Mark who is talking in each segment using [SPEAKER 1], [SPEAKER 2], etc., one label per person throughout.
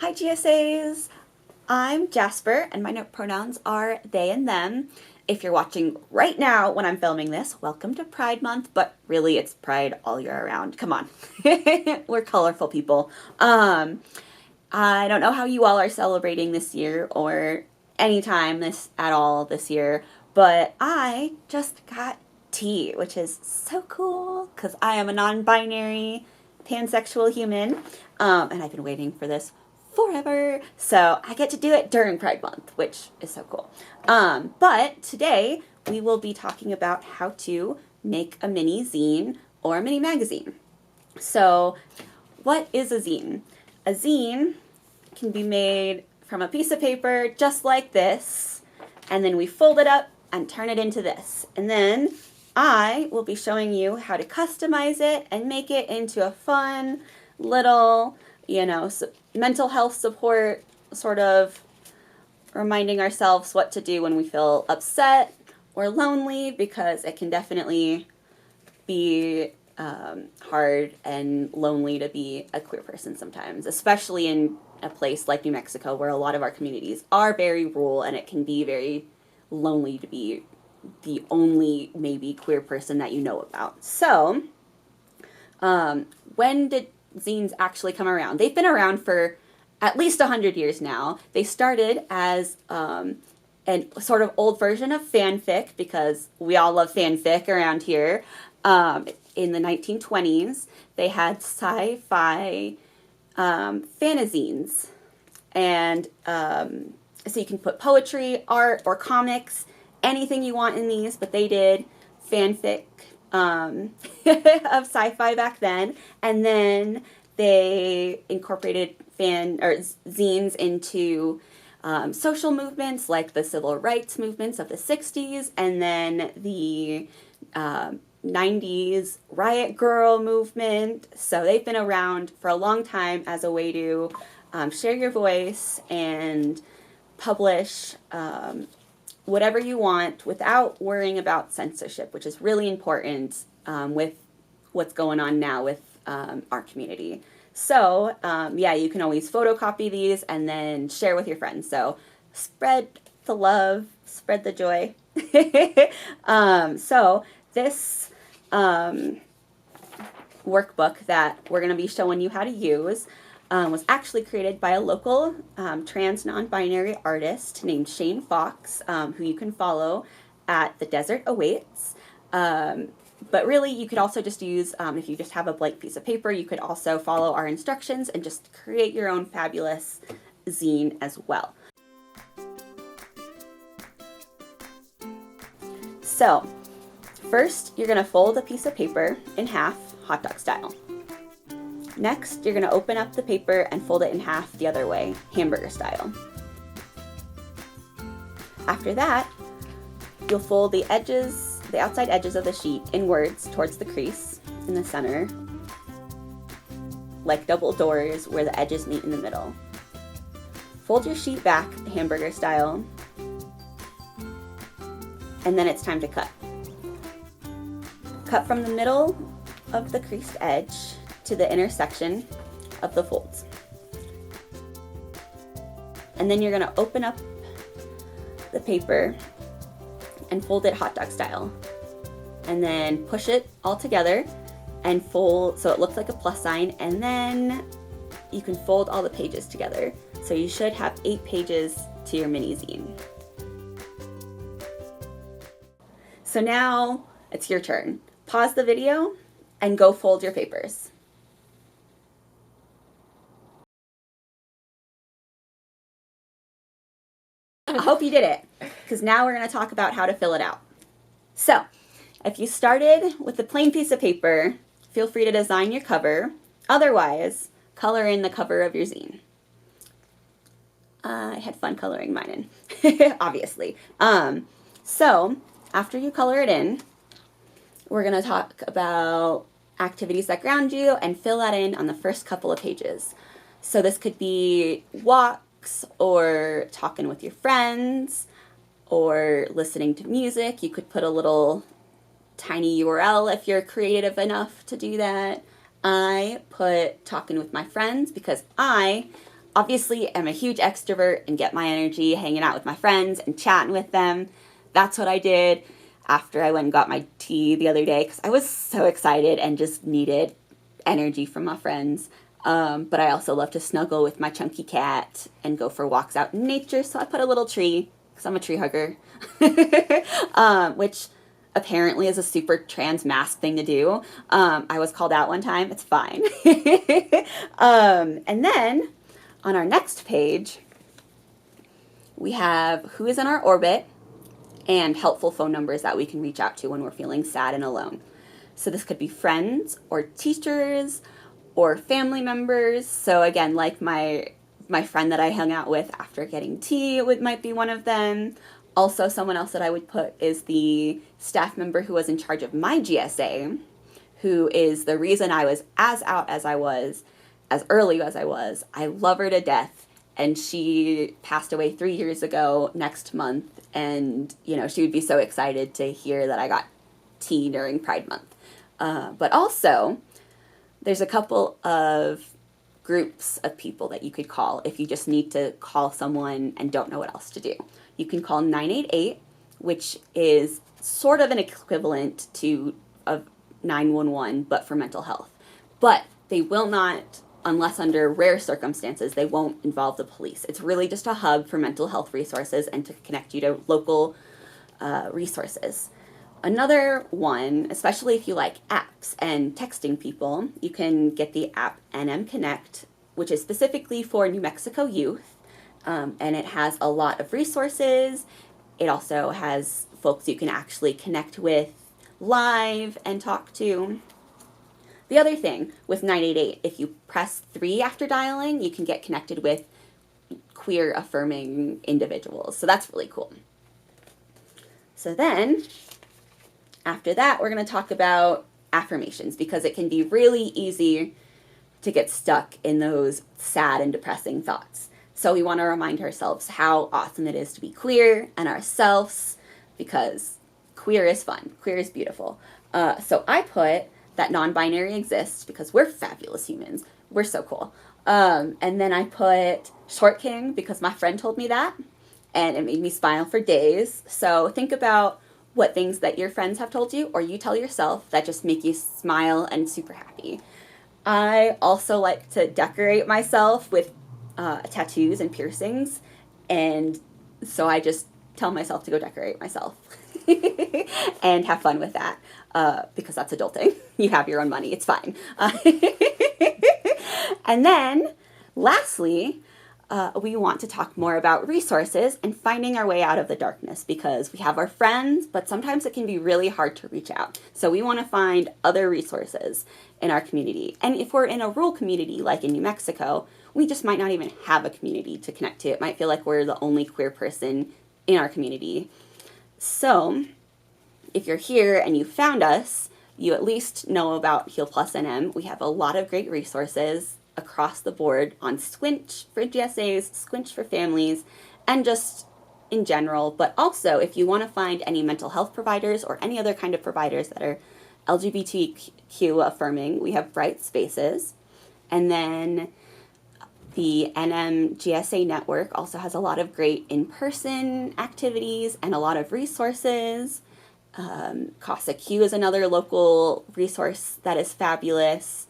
[SPEAKER 1] Hi GSAs, I'm Jasper and my note pronouns are they and them. If you're watching right now when I'm filming this, welcome to Pride Month, but really it's Pride all year around. Come on. We're colorful people. I don't know how you all are celebrating this year or anytime at all this year, but I just got tea, which is so cool because I am a non-binary pansexual human, and I've been waiting for this forever, so I get to do it during Pride Month, which is so cool. But today we will be talking about how to make a mini zine or a mini magazine. So what is a zine? A zine can be made from a piece of paper just like this, and then we fold it up and turn it into this. And then I will be showing you how to customize it and make it into a fun little, mental health support, sort of reminding ourselves what to do when we feel upset or lonely, because it can definitely be hard and lonely to be a queer person sometimes, especially in a place like New Mexico where a lot of our communities are very rural, and it can be very lonely to be the only maybe queer person that you know about. So, when did zines actually come around? They've been around for at least 100 years now. They started as a sort of old version of fanfic, because we all love fanfic around here. In the 1920s, they had sci-fi fanzines, and so you can put poetry, art, or comics, anything you want in these, but they did fanfic of sci-fi back then, and then they incorporated zines into social movements like the civil rights movements of the 60s, and then the 90s riot girl movement. So they've been around for a long time as a way to share your voice and publish whatever you want without worrying about censorship, which is really important with what's going on now with our community. So, you can always photocopy these and then share with your friends. So spread the love, spread the joy. So this workbook that we're going to be showing you how to use was actually created by a local trans non-binary artist named Shane Fox, who you can follow at The Desert Awaits. But really, you could also just use, if you just have a blank piece of paper, you could also follow our instructions and just create your own fabulous zine as well. So, first, you're going to fold a piece of paper in half, hot dog style. Next, you're going to open up the paper and fold it in half the other way, hamburger style. After that, you'll fold the outside edges of the sheet inwards towards the crease in the center, like double doors where the edges meet in the middle. Fold your sheet back, hamburger style, and then it's time to cut. Cut from the middle of the creased edge to the intersection of the folds. And then you're going to open up the paper and fold it hot dog style. And then push it all together and fold so it looks like a plus sign, and then you can fold all the pages together. So you should have 8 pages to your mini zine. So now it's your turn. Pause the video and go fold your papers. I hope you did it, because now we're going to talk about how to fill it out. So, if you started with a plain piece of paper, feel free to design your cover. Otherwise, color in the cover of your zine. I had fun coloring mine in, obviously. So, after you color it in, we're going to talk about activities that ground you and fill that in on the first couple of pages. So this could be walks, or talking with your friends, or listening to music. You could put a little tiny URL if you're creative enough to do that. I put talking with my friends because I obviously I'm a huge extrovert and get my energy hanging out with my friends and chatting with them. That's what I did after I went and got my tea the other day because I was so excited and just needed energy from my friends. But I also love to snuggle with my chunky cat and go for walks out in nature. So I put a little tree because I'm a tree hugger, which apparently is a super trans mask thing to do. I was called out one time. It's fine. And then on our next page, we have who is in our orbit and helpful phone numbers that we can reach out to when we're feeling sad and alone. So this could be friends or teachers or family members. So again, like my friend that I hung out with after getting tea, it might be one of them. Also, someone else that I would put is the staff member who was in charge of my GSA, who is the reason I was as out as I was, as early as I was. I love her to death, and she passed away 3 years ago next month, and, you know, she would be so excited to hear that I got tea during Pride Month. But also, there's a couple of groups of people that you could call if you just need to call someone and don't know what else to do. You can call 988, which is sort of an equivalent to a 911, but for mental health. But they will not, unless under rare circumstances, they won't involve the police. It's really just a hub for mental health resources and to connect you to local resources. Another one, especially if you like apps and texting people, you can get the app NM Connect, which is specifically for New Mexico youth, and it has a lot of resources. It also has folks you can actually connect with live and talk to. The other thing with 988, if you press 3 after dialing, you can get connected with queer affirming individuals. So that's really cool. So then, after that, we're going to talk about affirmations because it can be really easy to get stuck in those sad and depressing thoughts. So we want to remind ourselves how awesome it is to be queer and ourselves because queer is fun. Queer is beautiful. So I put that non-binary exists because we're fabulous humans. We're so cool. And then I put short king because my friend told me that and it made me smile for days. So think about what things that your friends have told you or you tell yourself that just make you smile and super happy. I also like to decorate myself with tattoos and piercings, and so I just tell myself to go decorate myself and have fun with that because that's adulting. You have your own money. It's fine. And then, lastly, we want to talk more about resources and finding our way out of the darkness because we have our friends, but sometimes it can be really hard to reach out. So we want to find other resources in our community. And if we're in a rural community like in New Mexico, we just might not even have a community to connect to. It might feel like we're the only queer person in our community. So if you're here and you found us, you at least know about Heal Plus NM. We have a lot of great resources across the board on SQUINCH for GSAs, SQUINCH for families, and just in general. But also, if you want to find any mental health providers or any other kind of providers that are LGBTQ affirming, we have Bright Spaces. And then the NM GSA network also has a lot of great in-person activities and a lot of resources. CASA Q is another local resource that is fabulous.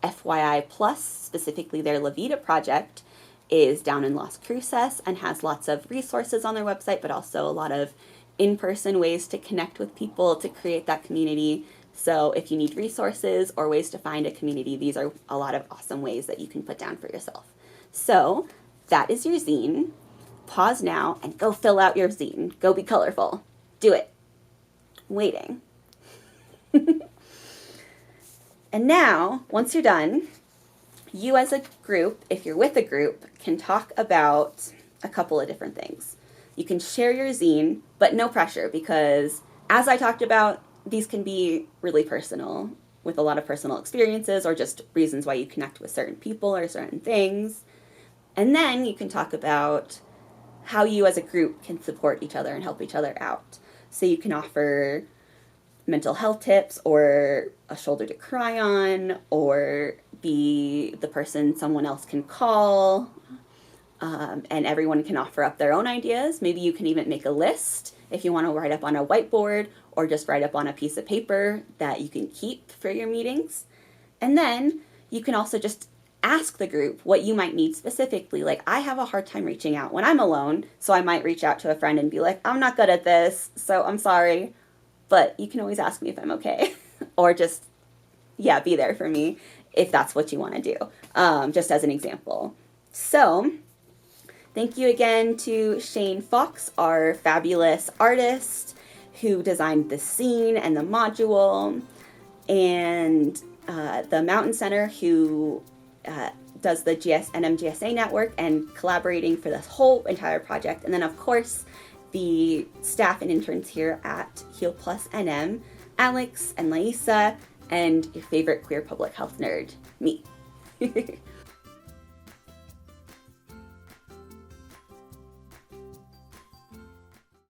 [SPEAKER 1] FYI Plus, specifically their La Vida project, is down in Las Cruces and has lots of resources on their website, but also a lot of in-person ways to connect with people to create that community. So if you need resources or ways to find a community, these are a lot of awesome ways that you can put down for yourself. So that is your zine. Pause now and go fill out your zine. Go be colorful. Do it. I'm waiting. And now, once you're done, you as a group, if you're with a group, can talk about a couple of different things. You can share your zine, but no pressure because, as I talked about, these can be really personal with a lot of personal experiences or just reasons why you connect with certain people or certain things. And then you can talk about how you as a group can support each other and help each other out. So you can offer mental health tips or a shoulder to cry on or be the person someone else can call and everyone can offer up their own ideas. Maybe you can even make a list if you want to write up on a whiteboard or just write up on a piece of paper that you can keep for your meetings. And then you can also just ask the group what you might need specifically. Like, I have a hard time reaching out when I'm alone, so I might reach out to a friend and be like, I'm not good at this, so I'm sorry, but you can always ask me if I'm okay. Or just, yeah, be there for me if that's what you want to do, just as an example. So thank you again to Shane Fox, our fabulous artist who designed the scene and the module, and the Mountain Center who does the NMGSA network and collaborating for this whole entire project. And then, of course, the staff and interns here at Heal Plus NM, Alex and Laisa, and your favorite queer public health nerd, me.